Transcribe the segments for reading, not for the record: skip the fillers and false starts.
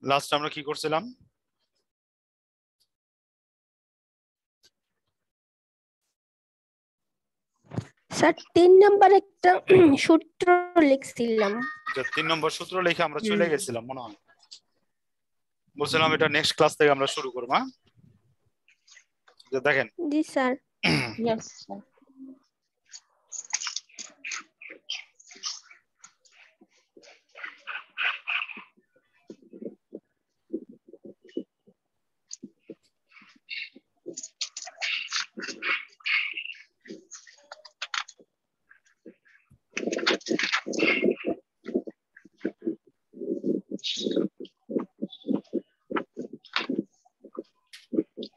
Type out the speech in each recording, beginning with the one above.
Last আমরা কি করছিলাম? স্যার 3 নাম্বার একটা সূত্র লিখছিলাম। 3 নম্বর সূত্র লিখে আমরা চলে গেছিলাম মনে হয়। বলছিলাম এটা নেক্সট ক্লাস থেকে আমরা শুরু করব। হ্যাঁ, দেখেন। জি স্যার। Yes, sir.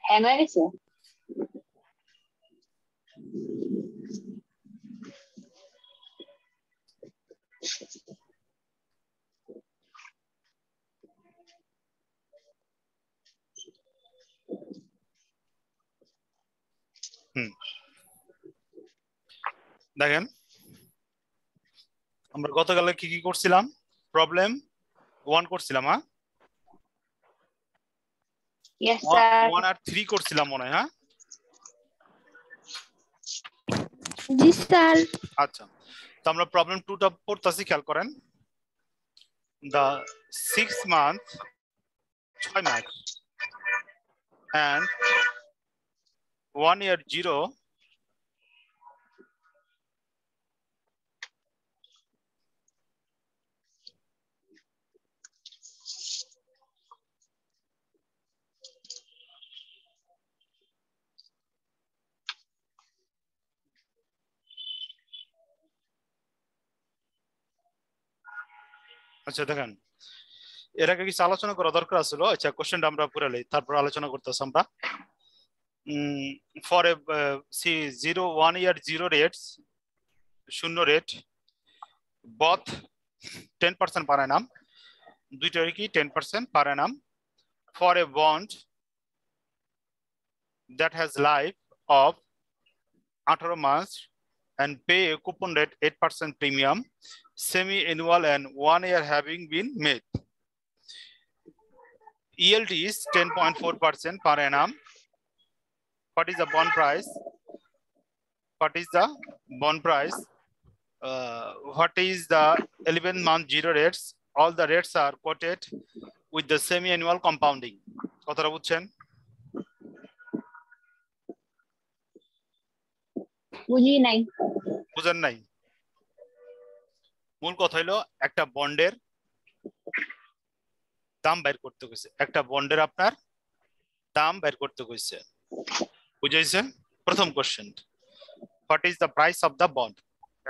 Hang হয়ে গেছে? দেখেন আমরা গতকালে কি কি করছিলাম? প্রবলেম 1 করছিলাম। হ্যাঁ, Yes, sir. 1 আর 3 করছিলাম মনে হয়। হ্যাঁ, জি স্যার। আচ্ছা, তো আমরা প্রবলেম 2টা পড়তাছি, খেয়াল করেন। the 6 month 6 mass and 1 year 0 আচ্ছা দেখেন, এর আগে কিছু আলোচনা করা দরকার ছিল। আচ্ছা, কোশ্চেনটা আমরা পড়ে লই, তারপর আলোচনা করতেছি আমরা। For a C 0 1 year 0 rates, শূন্য রেট, বথ 10% পার অ্যানাম, দুইটারই কি 10% per annum, for a bond that has life of 18 months and pay a coupon rate 8% premium, semi-annual and 1 year having been made. Yield is 10.4% per annum. What is the bond price? What is the bond price? What is the 11-month zero rates? All the rates are quoted with the semi-annual compounding. কথাটা বুঝছেন? বুঝি নাই। বুঝেন নাই? মূল কথা হলো একটা বন্ডের দাম বের করতে কইছে, একটা বন্ডের আপনার দাম বের করতে কইছে, বুঝাইছে? প্রথম question, what is the price of the bond?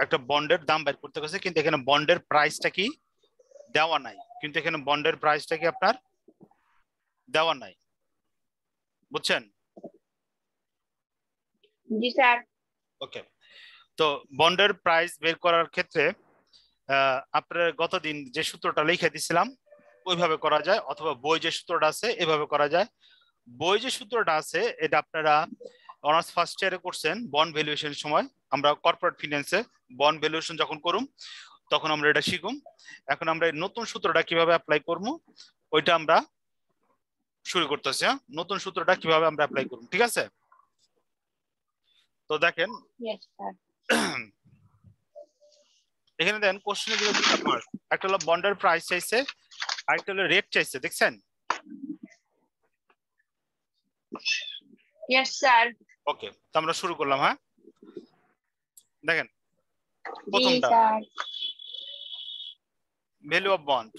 একটা বন্ডের দাম বের করতে কইছে, কিন্তু এখানে বন্ডের প্রাইসটা কি দেওয়া নাই। কিন্তু এখানে বন্ডের প্রাইসটা কি আপনার দেওয়া নাই, বুঝছেন? জি স্যার। ওকে, তো বন্ডের প্রাইস বের করার ক্ষেত্রে আপনার গতদিন যে সূত্রটা লিখে দিছিলাম ওইভাবে করা যায়, অথবা বই যে সূত্রটা আছে এভাবে করা যায়। বই যে সূত্রটা আছে এটা আপনারা অনার্স ফার্স্ট ইয়ারে করছেন বন্ড ভ্যালুয়েশনের সময়। আমরা কর্পোরেট ফিন্যান্সে বন্ড ভ্যালুয়েশন যখন করুম তখন আমরা এটা শিখুম। এখন আমরা নতুন সূত্রটা কিভাবে অ্যাপ্লাই করবো ওইটা আমরা শুরু করতেছি। নতুন সূত্রটা কিভাবে আমরা অ্যাপ্লাই করব, ঠিক আছে? তো দেখেন এখানে দেন কোশ্চেনে দিল দুটো পার্ট, একটা হলো বন্ডের প্রাইস চাইছে, আরেকটা হলো রেট চাইছে। দেখছেন? Yes sir. ওকে, তো আমরা শুরু করলাম। হ্যাঁ, দেখেন जी প্রথমটা सर ভ্যালু অফ বন্ড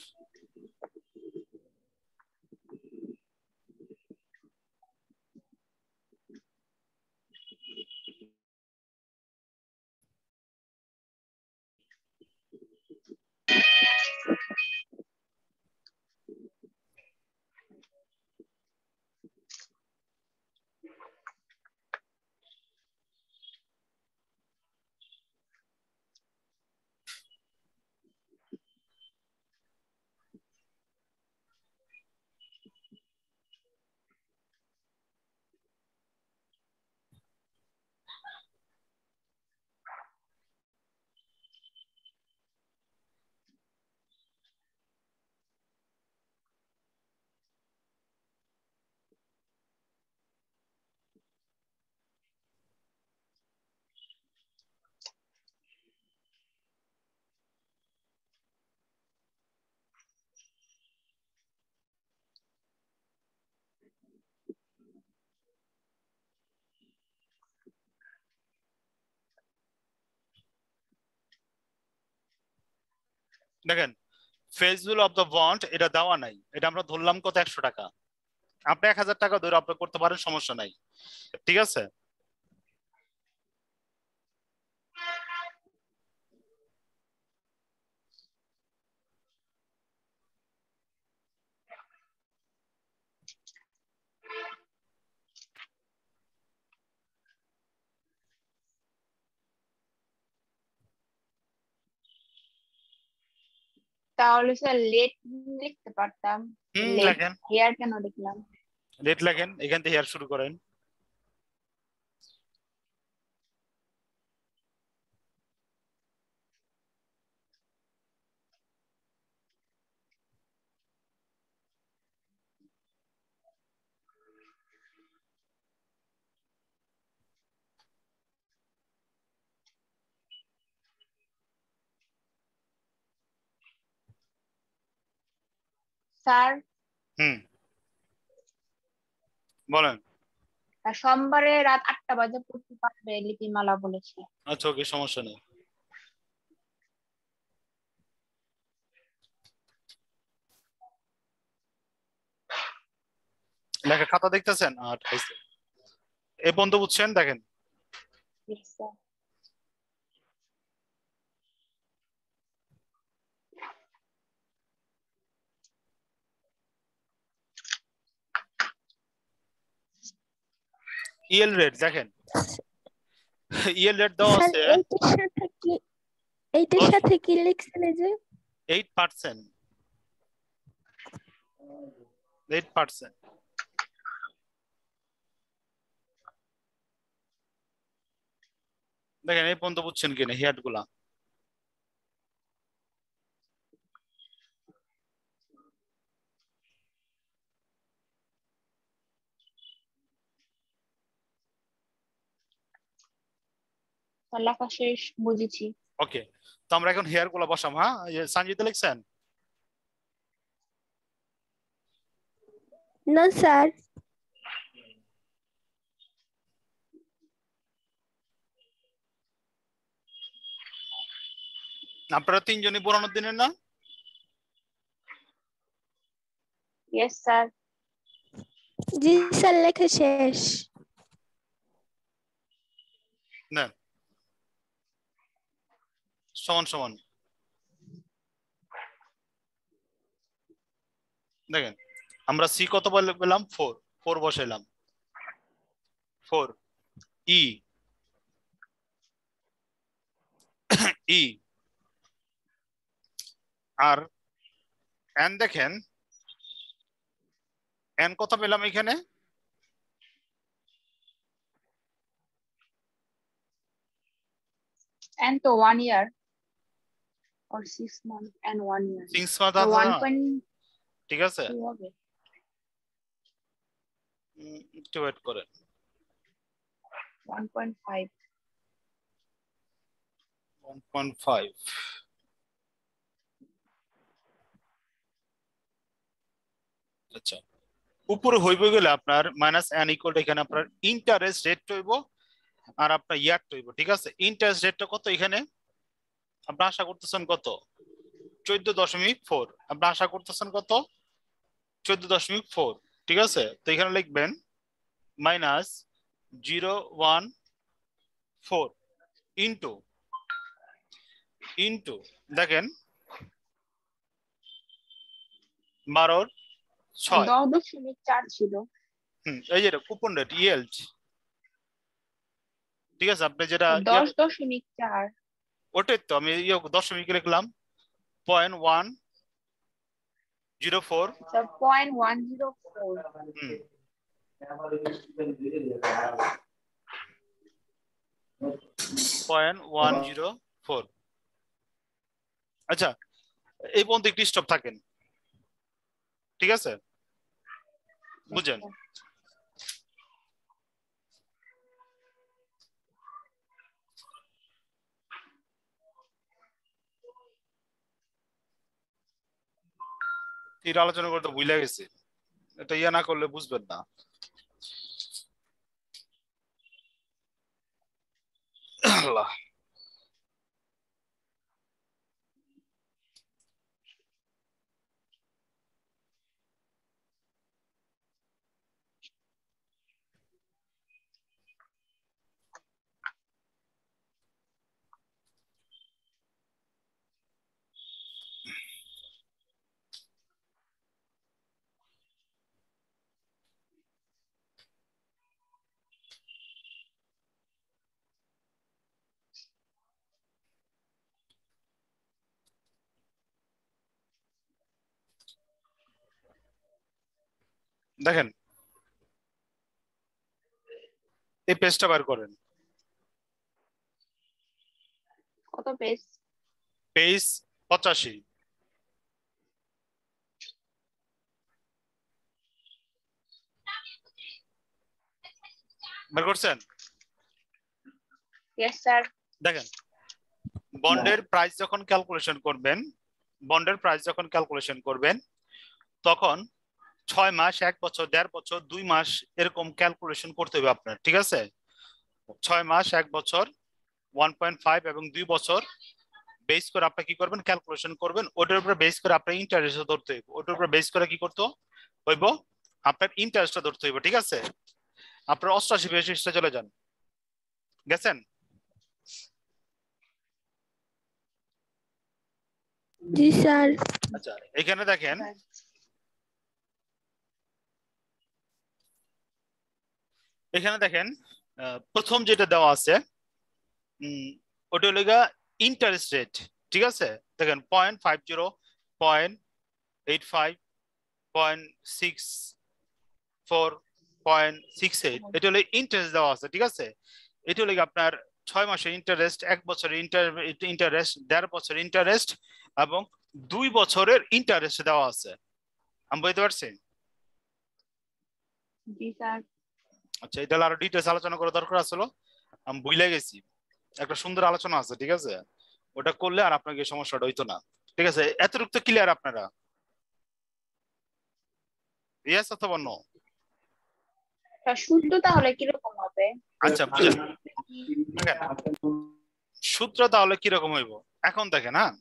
দেখেন face value of the bond এটা দেওয়া নাই, এটা আমরা ধরলাম কত 100 টাকা। আপনি 1000 টাকা ধরে আপনি করতে পারেন, সমস্যা নাই, ঠিক আছে। তাহলে স্যার লেট লিখতে পারতাম লেট লেখেন, হেয়ার কেন লিখলাম লেট লেখেন, এখান থেকে হেয়ার শুরু করেন। স্যার হুম বলেন। সোমবারে রাত 8টা বাজে পড়তে পারবে লিপিমালা বলেছে আচ্ছা ওকে, সমস্যা নেই। লেখা খাতা দেখতেছেন? এই পর্যন্ত বুঝছেন? দেখেন Yes, sir. ইএল রেট দেখেন, ইএল রেট দেওয়া স্যার আছে এইটার সাথে কি লিখছেন এই যে 8%, 8%। দেখেন এই পর্যন্ত বুঝছেন কিনা হেয়ার গুলা? স্যার লেখা শেষ বুঝেছি ওকে, তো আমরা এখন হেয়ার গুলা বসাম। হ্যাঁ, সঞ্জিত লিখছেন? না স্যার আপনারা তিনজনই পুরানোর দিনের না? ইয়েস স্যার জি স্যার লেখা শেষ না, সমান সমান। দেখেন আমরা সি কত পেলাম? 4, 4 বসাইলাম, 4 ই ই আর এন দেখেন এন কত পেলাম এখানে? and তো 1 year or 6 months and 1 year 6 মাস আছে না? 1.2 ঠিক আছে, হবে একটু ওয়েট করেন। 1.5 1.5 আচ্ছা, উপরে হইবে গেলে আপনার মাইনাস এন ইকুয়াল টু এখানে আপনার ইন্টারেস্ট রেট হইব আর আপনার ইয়ার হইব, ঠিক আছে। ইন্টারেস্ট রেটটা কত এখানে? আপনি আশা করতেছেন কত 14.4 আপনি আশা করতেছেন কত 14.4 ঠিক আছে তো এখানে লিখবেন -014 ইন্টু দেখেন 12/6 10.4 ছিল। এই যে কুপন রেট ইয়েল্ড ঠিক আছে আপনি যেটা 10.4 ওটাই তো আমি দশমিক লিখলাম 0.104 0.104 0.104 আচ্ছা এই পর্যন্ত একটু স্টপ থাকেন ঠিক আছে বুঝেন এর আলোচনা করতে ভুলে গেছি এটা ইয়া না করলে বুঝবেন না আল্লাহ দেখেন এই পেজটা বার করেন কত পেজ? পেজ 85 বার করছেন यस স্যার। দেখেন বন্ডের প্রাইস যখন ক্যালকুলেশন করবেন তখন 6 মাস 1 বছর 1.5 বছর 2 মাস এরকম ক্যালকুলেশন করতে হবে আপনার ঠিক আছে 6 মাস 1 বছর 1.5 এবং 2 বছর বেস করে আপনি কি করবেন ক্যালকুলেশন করবেন ওটার উপরে বেস করে আপনার ইন্টারেস্ট ধরতে হইব ওটার উপরে বেস করে কি করতে হইব আপনার ইন্টারেস্টটা ধরতে হইব ঠিক আছে আপনার 88 চলে যান গেছেন জি স্যার। আচ্ছা এখানে দেখেন প্রথম যেটা দেওয়া আছে ওটা হলো ইন্টারেস্ট রেট ঠিক আছে দেখেন 0.50 0.85 0.64 0.68 এটা হলো ইন্টারেস্ট দেওয়া আছে ঠিক আছে এটা হলো আপনার 6 মাসের ইন্টারেস্ট 1 বছরের ইন্টারেস্ট 1.5 বছর ইন্টারেস্ট এবং 2 বছরের ইন্টারেস্ট দেওয়া আছে আমি বুঝতে পারছি জি স্যার। আচ্ছা এটা আরো ডিটেইলস আলোচনা করা দরকার আসলো আমি ভুলে গেছি একটা সুন্দর আলোচনা আছে ঠিক আছে ওটা করলে আর আপনাকে সমস্যাটা হইতো না ঠিক আছে এতটুকু তো ক্লিয়ার আপনারা ইয়েস অথবা নো সূত্র তাহলে কিরকম হবে? আচ্ছা বুঝেন সূত্র তাহলে কিরকম হইব এখন দেখেন হ্যাঁ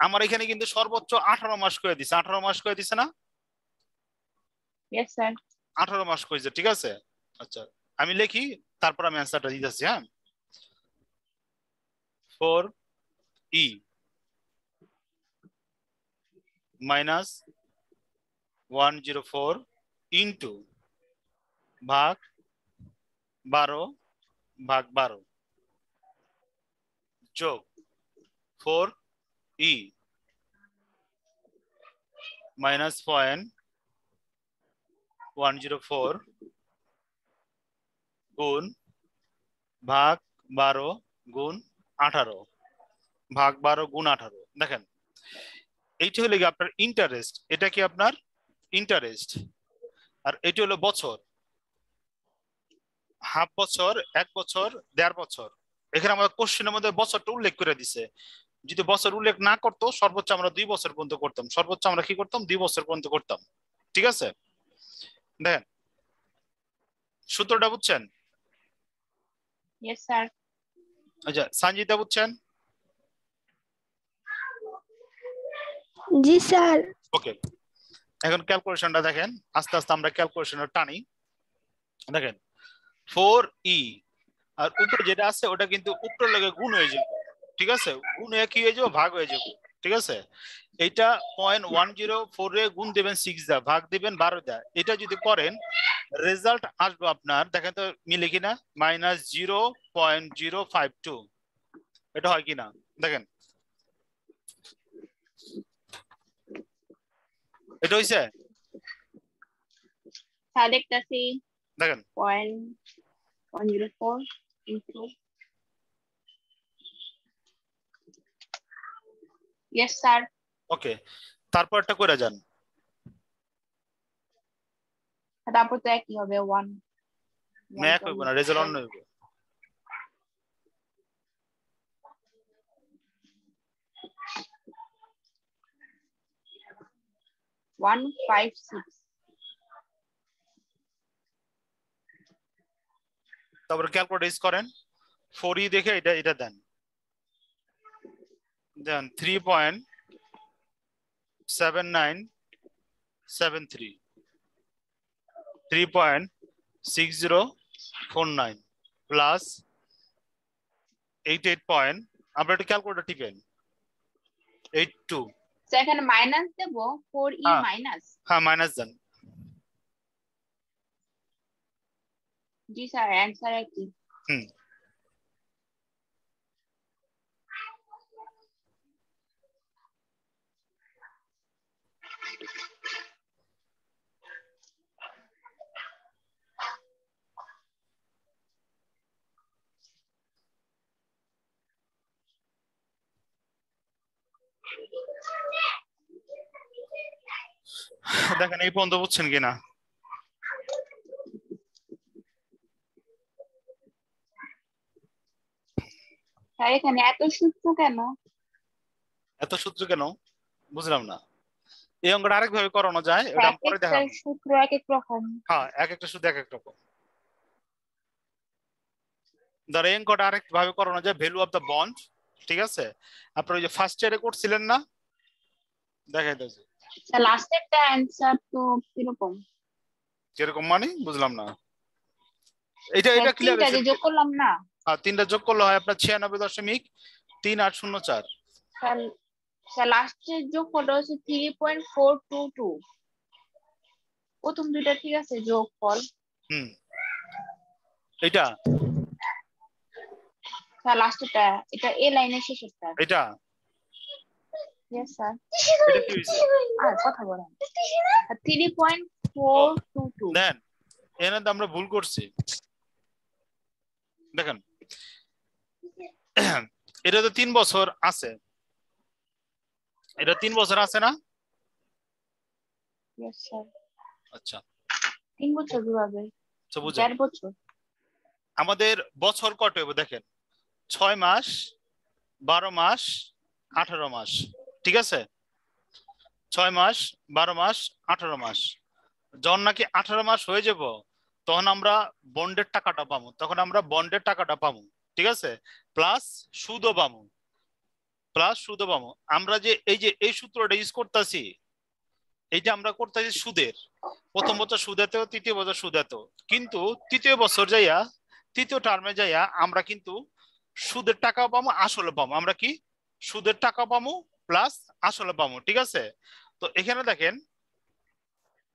আমার এখানে কিন্তু সর্বোচ্চ 18 মাস করে দিছে 18 মাস করে দিছে না यस স্যার। 18 মাস কইছে ঠিক আছে আচ্ছা আমি লিখি তারপর আমি অ্যানসারটা দিতেছি হ্যাঁ 4e মাইনাস 104 ইন্টু ভাগ 12/12 যোগ 4e মাইনাস 0.104 গুণ ভাগ 12 গুণ 18 ভাগ 12 গুণ 18 দেখেন এইটা হলো কি আপনার ইন্টারেস্ট এটা কি আপনার ইন্টারেস্ট আর এটা হলো বছর হাফ বছর 1 বছর 1.5 বছর এখানে আমাদের কোশ্চেনের মধ্যে বছরটা উল্লেখ করে দিছে যদি বছর উল্লেখ না করতো সর্বোচ্চ আমরা 2 বছর পর্যন্ত করতাম সর্বোচ্চ আমরা কি করতাম 2 বছর পর্যন্ত করতাম ঠিক আছে দেখেন সূত্রটা বুঝছেন Yes, sir. আচ্ছা সঞ্জিতা বুঝছেন? জি স্যার। ওকে, এখন ক্যালকুলেশনটা দেখেন, আস্তে আস্তে আমরা ক্যালকুলেশনটা টানি। দেখেন 4e আর উপরে যেটা আছে ওটা কিন্তু উপরের লগে গুণ হয়ে যাবে, ঠিক আছে? গুণ হয়ে কি হয়ে যাবে, ভাগ হয়ে যাবে, ঠিক আছে? এটা 0.104 এ গুণ দিবেন 6 দা, ভাগ দিবেন 12 দা। এটা যদি করেন রেজাল্ট আসবে আপনার, দেখেন তো মিলে কিনা, -0.052। এটা হয় কিনা দেখেন, এটা হইছে? স্যার দেখতেছি দেখেন 0.104 into yes sir. ওকে, তারপরটা করে যান। তারপর তো একই হবে 1 না এক হইব না, রেজাল্ট অন্য হইব। 156 তারপরে ক্যালকুলেট ইউজ করেন, 4e দেখে এটা এটা দেন, দেন 3.7973, 3.6049 প্লাস 88 পয়েন্ট, আমরা এটা ক্যালকুলেটর টিপেন 82। সেখানে মাইনাস দেব 4e মাইনাস। হ্যাঁ মাইনাস দেন। জি স্যার, অ্যানসার একই। দেখেন এই পর্যন্ত বুঝছেন কিনা? স্যার এখানে এত সূত্র কেন? এত সূত্র কেন বুঝলাম না। এই অঙ্কটা আরেক ভাবে করানো যায়, ওটা আমি পরে দেখাবো। সূত্র এক এক রকম। হ্যাঁ এক একটা সূত্র এক এক রকম। ধর এই অঙ্কটা আরেক ভাবে করানো যায়, ভ্যালু অফ দ্য বন্ড, ঠিক আছে? আপনারা ওই যে ফার্স্ট ইয়ারে করছিলেন না, দেখাই দাও। স্যার লাস্টেরটা অ্যানসার তো কিরকম? কিরকম মানে বুঝলাম না। এটা এটা ক্লিয়ার তিনটা যে যোগ করলাম না, হ্যাঁ তিনটা যোগ করলে হয় আপনার 96.3804। স্যার লাস্টের যোগ করলে হচ্ছে 3.422। প্রথম দুইটা ঠিক আছে যোগ ফল। এটা স্যার লাস্টেরটা, এটা এ লাইনের শেষেরটা। এটা यस স্যার। এটা কি হইছে? আর কথা বলেন। 3.422 দেন এখানে তো আমরা ভুল করছি। দেখেন এটা তো 3 বছর আছে, এটা 3 বছর আছে না? Yes sir. আচ্ছা 3 বছর কিভাবে? তো বুঝেন 4 বছর। আমাদের বছর কত হবে দেখেন, 6 মাস 12 মাস 18 মাস, ঠিক আছে? 6 মাস 12 মাস 18 মাস, যখন নাকি 18 মাস হয়ে যাব তখন আমরা বন্ডের টাকাটা পাবো, তখন আমরা বন্ডের টাকাটা পাবো, ঠিক আছে? প্লাস সুদও পাবো, প্লাস সুদও পাবো। আমরা যে এই সূত্রটা ইউজ করতেছি, এইটা আমরা করতেছি সুদের, প্রথম বছর সুদ এত, তৃতীয় বছর সুদ এত, কিন্তু তৃতীয় বছর যাইয়া তৃতীয় টার্মে যাইয়া আমরা কিন্তু সুদের টাকাও পাবো আসলে পাবো, আমরা কি সুদের টাকা পাবো প্লাস আসলে পাবো, ঠিক আছে? তো এখানে দেখেন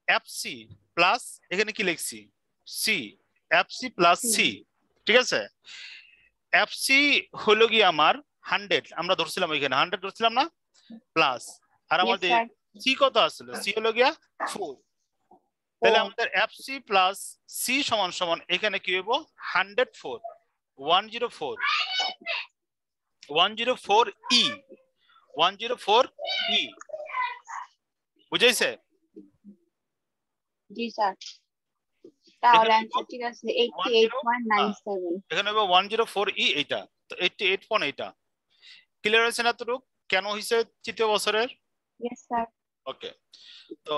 এফসি প্লাস এখানে কি লিখছি সি, এফসি প্লাস সি, ঠিক আছে? এফসি হলো কি আমার 100, আমরা ধরছিলাম ওইখানে 100 ধরছিলাম না, প্লাস আর আমাদের সি কত আসলে, সি হলো গিয়া 4, তাহলে আমাদের এফসি প্লাস সি সমান সমান এখানে কি হইব 104, 104 104 ই 104 ই, বুঝাইছে? জি স্যার। তাহলে অ্যানসার ঠিক আছে 88.97। এখানে হবে 104 ই, এইটা তো 88 পয়েন্ট, এইটা ক্লিয়ার হয়েছে না? তো কেন হইছে তৃতীয় বছরের? Yes sir. ওকে, তো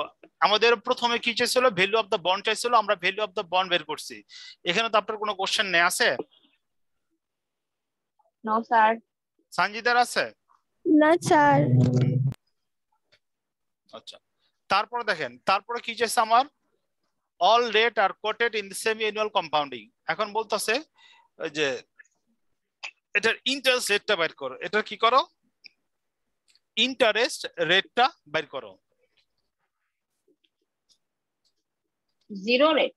আমাদের প্রথমে কি চাইছিল, ভ্যালু অফ দ্য বন্ড চাইছিল, আমরা ভ্যালু অফ দ্য বন্ড বের করছি। এখানে তো আপনার কোনো কোশ্চেন নেই আছে? No sir. সানজিদার আছে? না স্যার। আচ্ছা, তারপরে দেখেন, তারপরে কি চাইছে আমার, all rate are quoted in the semi annual compounding. এখন বলতেছে ওই যে এটার ইন্টারেস্ট রেটটা বের করো। এটা কি করো, ইন্টারেস্ট রেটটা বের করো। Zero rate.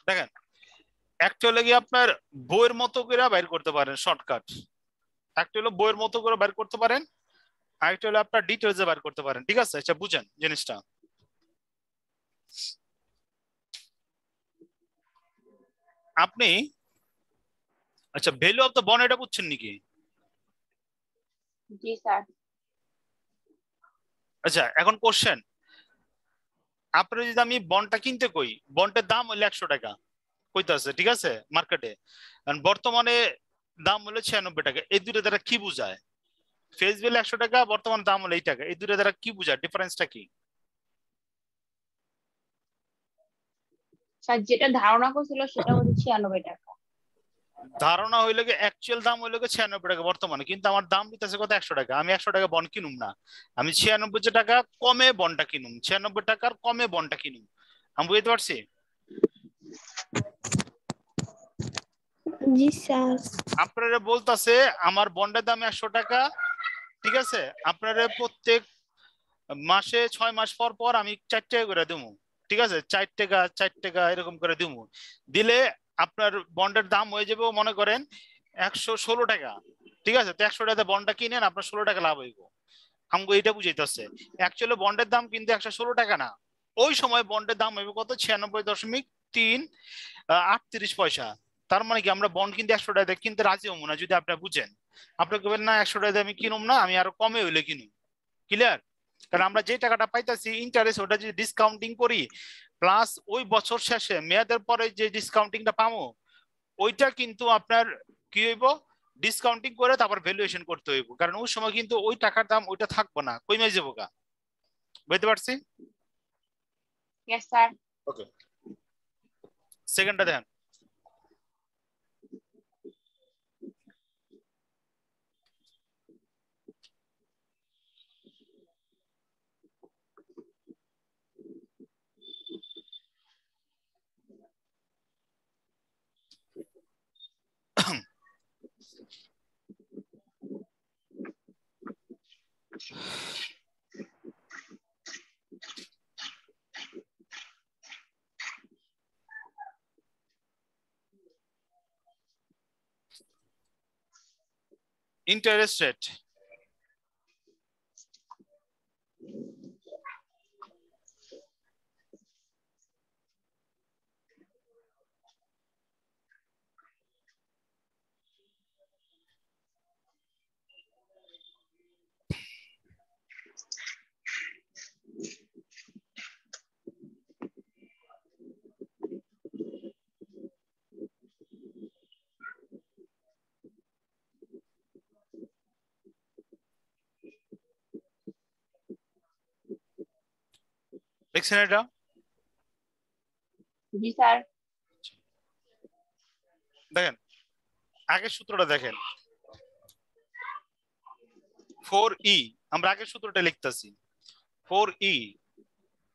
দেখেন, একটা হলো কি আপনার বইয়ের মতো করে বের করতে পারেন শর্টকাট, একটা হলো বইয়ের মতো করে বের করতে পারেন, আরেকটা হলো আপনার ডিটেলসে বের করতে পারেন। ঠিক আছে, আচ্ছা বুঝেন জিনিসটা। আপনি আচ্ছা ভ্যালু অফ দ্য বন্ড এটা বুঝছেন নাকি? জি স্যার। আচ্ছা এখন কোশ্চেন, আপনার যদি আমি বন্ডটা কিনতে কই, বন্ডের দাম হইলে 100 টাকা কইতাছে, ঠিক আছে মার্কেটে, বর্তমানে দাম হলো 96 টাকা। এই দুটো দ্বারা কি বোঝায়? ফেস ভ্যালু 100 টাকা, বর্তমান দাম হলো এই টাকা, এই দুটো দ্বারা কি বোঝায়, ডিফারেন্সটা কি? স্যার যেটা ধারণা করছিল সেটা হচ্ছে 96 টাকা। ধারণা হইলে কি অ্যাকচুয়াল দাম হইলে 96 টাকা বর্তমানে, কিন্তু আমার দাম দিতেছে কত, 100 টাকা। আমি 100 টাকা বন্ড কিনুম না, আমি 96 টাকা কমে বন্ডটা কিনুম, 96 টাকার কমে বন্ডটা কিনুম। আমি বুঝতে পারছি? জি স্যার। আপনারা বলতাছে আমার বন্ডের দাম 100 টাকা, ঠিক আছে, আপনারা প্রত্যেক মাসে 6 মাস পর পর আমি 4 টাকা করে দেবো, ঠিক আছে, 4 টাকা 4 টাকা এরকম করে দেবো। দিলে আপনার বন্ডের দাম হয়ে যাবে মনে করেন 116 টাকা, ঠিক আছে। তো 100 টাকাতে বন্ডটা কিনেন, আপনার 16 টাকা লাভ হইব। আমাকে এইটা বুঝাইতেছে, অ্যাকচুয়ালি বন্ডের দাম কিন্তু 116 টাকা না, ওই সময় বন্ডের দাম হইব কত, 96.338 পয়সা। তার মানে কি আমরা বন্ড কিন্তু 100 টাকা কিনতে রাজি হবো না যদি আপনি বুঝেন। আপনি বলবেন না 100 টাকা আমি কিনুম না, আমি আরো কমে হইলে কিনুম। ক্লিয়ার? কারণ আমরা যে টাকাটা পাইতাছি ইন্টারেস্ট, ওটা যদি ডিসকাউন্টিং করি প্লাস ওই বছর শেষে মেয়াদের পরে যে ডিসকাউন্টিংটা পাবো, ওইটা কিন্তু আপনার কি হইব, ডিসকাউন্টিং করে তারপর ভ্যালুয়েশন করতে হইব, কারণ ওই সময় কিন্তু ওই টাকার দাম ওইটা থাকবো না, কমে যাবো গা। বুঝতে পারছি? Yes sir. ওকে, সেকেন্ডটা দেখেন। ইন্টারেস্ট রেট, দেখছেন এটা? জি স্যার। দেখেন আগের সূত্রটা দেখেন, 4e, আমরা আগের সূত্রটা লিখতেছি, 4e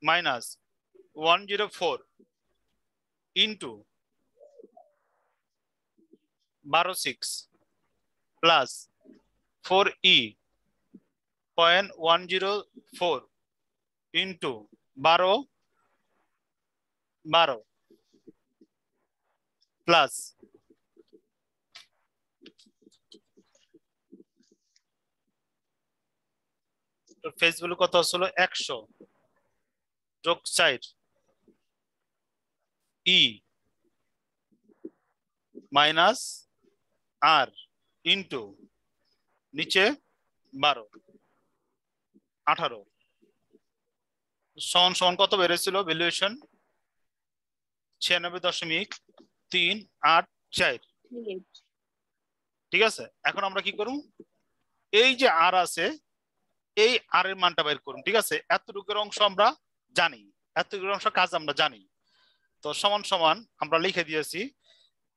minus 104 into 12.6 plus 4e 0.104 into 12 plus face value কত আসলো, 100 যোগ 4 ই মাইনাস আর ইন্টু নিচে 12 18 সমান সমান কত বেড়েছিল ভ্যালুয়েশন, 96.384। ঠিক আছে, এখন আমরা কি করব, এই যে আর আছে এই আর এর মানটা বের করুন। ঠিক আছে, এতটুকুর অংশ আমরা জানি, এতটুকুর অংশ কাজ আমরা জানি। তো সমান সমান আমরা লিখে দিয়েছি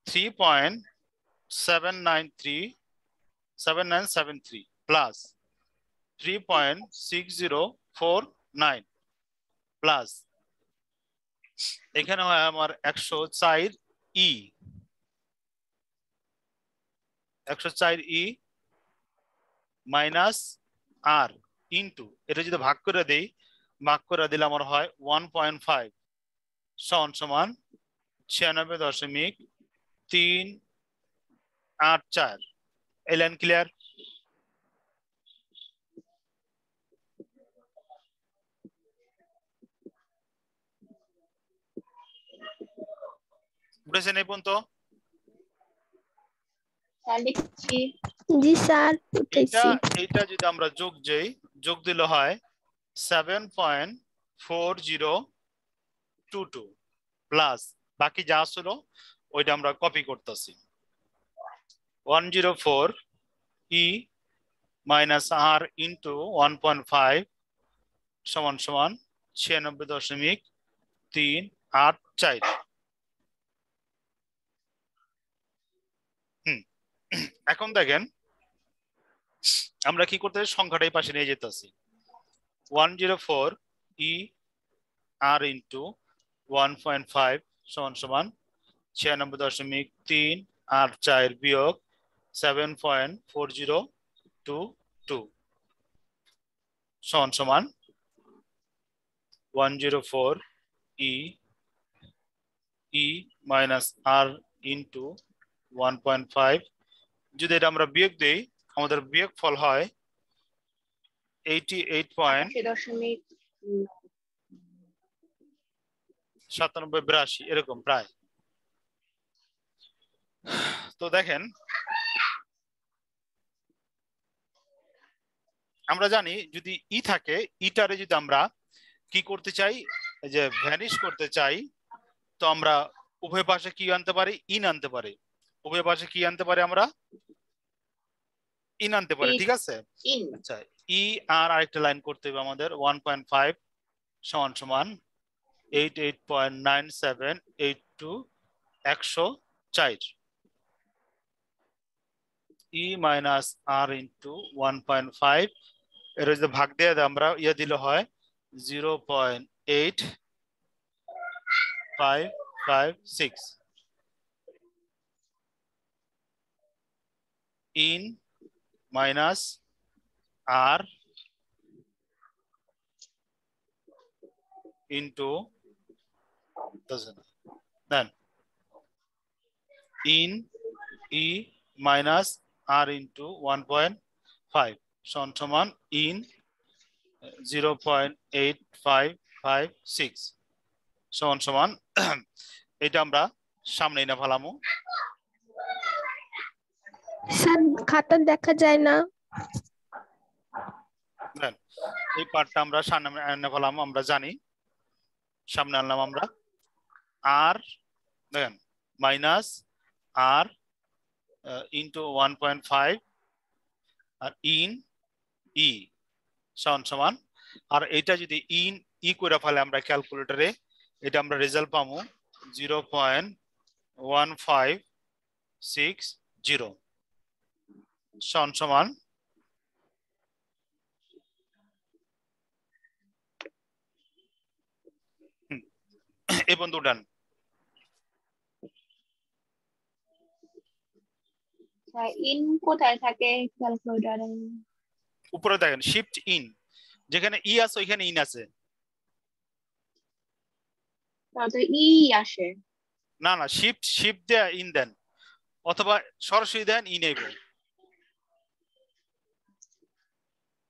3.7973 প্লাস 3.6049 প্লাস এখানে হয় আমার 104 ই 104 ই মাইনাস আর ইনটু এটা যদি ভাগ করে দেই, ভাগ করে দিলে আমার হয় 1.5 সমান সমান 96.384। এই লাইন ক্লিয়ার? বুঝেছেন এই পর্যন্ত? জি স্যার এইটা যদি আমরা যোগ দিলে হয় 7.4022 প্লাস বাকি যা ছিল ওইটা আমরা কপি করতেছি 104 ই মাইনাস আর ইন্টু 1.5 সমান সমান 96.384। এখন দেখেন আমরা কি করতে সংখ্যাটাই পাশে নিয়ে যেতেছি 104 ই আর ইন্টু 1.5 সমান সমান 96.384 বিয়োগ 7.4022 সমান সমান 104 ই মাইনাস আর ইন্টু 1.5। যদি এটা আমরা বিয়োগ দেই আমাদের বিয়োগ ফল হয় 88.9782 এরকম প্রায়। তো দেখেন আমরা জানি যদি ই থাকে ইটারে যদি আমরা কি করতে চাই যে ভ্যানিশ করতে চাই তো আমরা উভয় পাশে কি আনতে পারি ইন আনতে পারি। উভয় পাশে কি আনতে পারি আমরা ইন আনতে পারি, ঠিক আছে? আচ্ছা ই আর আরেকটা লাইন করতে হবে আমাদের 1.5 সমান সমান 88.9782 104 ই মাইনাস আর ইন্টু 1.5 এর যদি ভাগ দিয়ে আমরা দিলে হয় 0.8556 in minus r into then in e minus r into 1.5 সমান ইন 0.8556 সমান এটা আমরা সামনে এনে ফেলামু। স্যার খাতা দেখা যায় না। এই পার্টটা আমরা সামনে এনে ফেলামু, আমরা জানি সামনে আনলাম আমরা আর দেখেন minus r into 1.5 r in e সমান আর এটা যদি ইন ই করে ফেলে আমরা ক্যালকুলেটরে এটা আমরা রেজাল্ট পাবো 0.1560 সমান এই বন্ধু ডান। ইন কোথায় থাকে ক্যালকুলেটরে? উপরে দেখেন শিফট ইন, যেখানে ই আছে ওইখানে ইন আছে। তাহলে ই আসে না না শিফট দিয়ে ইন দেন অথবা সরাসরি দেন ই নেব।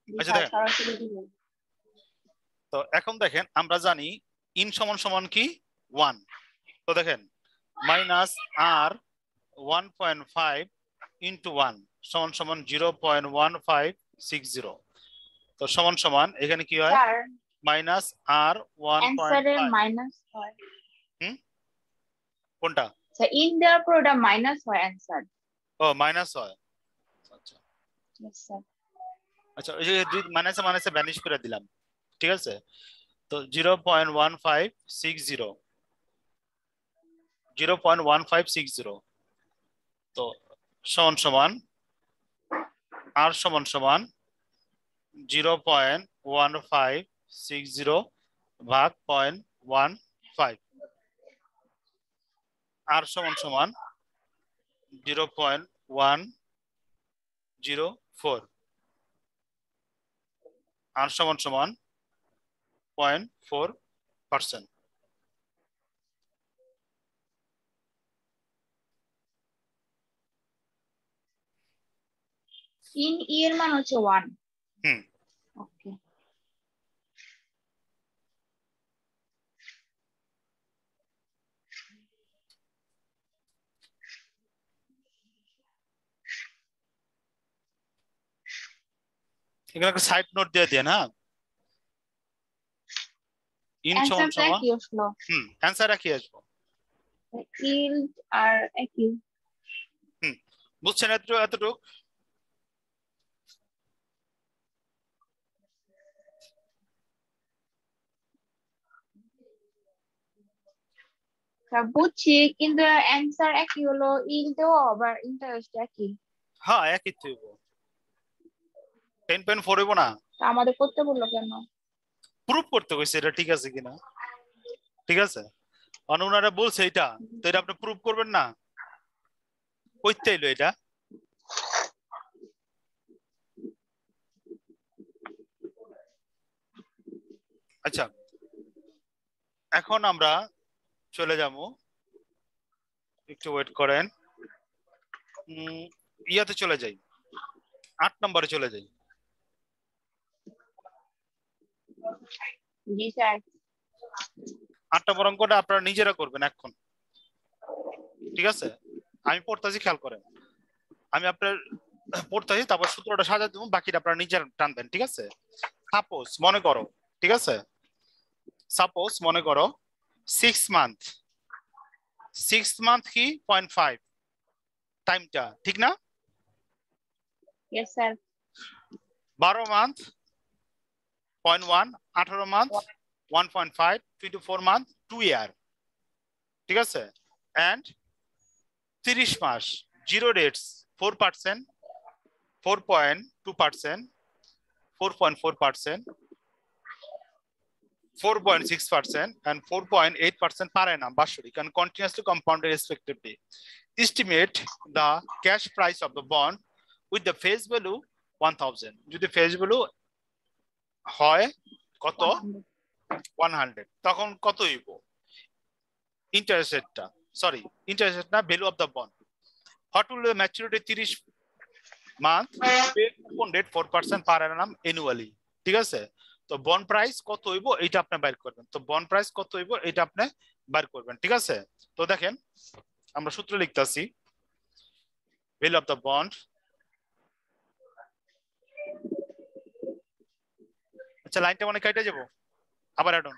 আচ্ছা দেখেন তো এখন দেখেন আমরা জানি ইন সমান কি 1। তো দেখেন মাইনাস আর 1.5 ইন্টু 1 সমান 0.1560। তো সমান এখানে কি হয় মাইনাস আর 1.5 মাইনাস হয়। কোনটা আচ্ছা ইন দেওয়ার পর ওটা মাইনাস হয় অ্যানসার। ও মাইনাস হয়। আচ্ছা यस স্যার। আচ্ছা এই যে মাইনাসে ভ্যানিশ করে দিলাম, ঠিক আছে? তো 0.1560 0.1560 তো সমান সমান আর সমান সমান 0.1560 ভাগ 0.15 আর সমান সমান 0.104 আর সমান সমান 0.4%। ইন এর মান হচ্ছে 1। হুম ওকে এখানে একটা সাইড নোট দিয়ে দেন হ্যাঁ ইন সমান অ্যানসারটা সমান কি আসলো? অ্যান্সার কি আসবো ইল্ড আর একই। বুঝছেন এতটুকু বুঝছি কিন্তু অ্যানসার একই হলো, ইল্ডও আবার ইন্টারেস্ট একই। হ্যাঁ একই তো 10.4 হইব না তা আমাদের করতে বললো কেন? প্রুফ করতে কইছে এটা ঠিক আছে কিনা ঠিক আছে ওনারা বলছে এটা তো এটা আপনি প্রুফ করবেন না কইতে এলো এটা আচ্ছা এখন আমরা চলে যাবো একটু ওয়েট করেন ইয়াতে চলে যাই 8 নম্বরে চলে যাই। জি স্যার। 8 নম্বর অঙ্কটা আপনারা নিজেরা করবেন এখন ঠিক আছে আমি পড়তাছি খেয়াল করেন আমি আপনার পড়তাছি তারপর সূত্রটা সাজা দেবো বাকিটা আপনারা নিজেরা টানবেন ঠিক আছে সাপোজ মনে করো ঠিক আছে সাপোজ মনে করো 6 মান্থ কি 0.5 টাইমটা ঠিক না yes sir. 12 month 0.1 18 month 1.5 24 month 2 ইয়ার ঠিক আছে and 30 mass 0 rates 4% 4.2% 4.4% 4.6% and 4.8% per annum বার্ষিক and continuously compounded respectively. Estimate the cash price of the bond with the face value 1000 যদি face value হয় কত 100 তখন কত হইব ইন্টারেস্ট রেটটা সরি ইন্টারেস্ট রেট না value of the bond what will the maturity 30 month pay coupon rate 4% per annum annually ঠিক আছে তো বন্ড প্রাইস কত হইব এটা আপনি বাইর করবেন তো বন্ড প্রাইস কত হইব এটা আপনি বাইর করবেন ঠিক আছে তো দেখেন আমরা সূত্র লিখতাছি ভ্যালু অফ দ্য বন্ড আচ্ছা লাইনটা মানে কেটে যাব আবার অ্যাড অন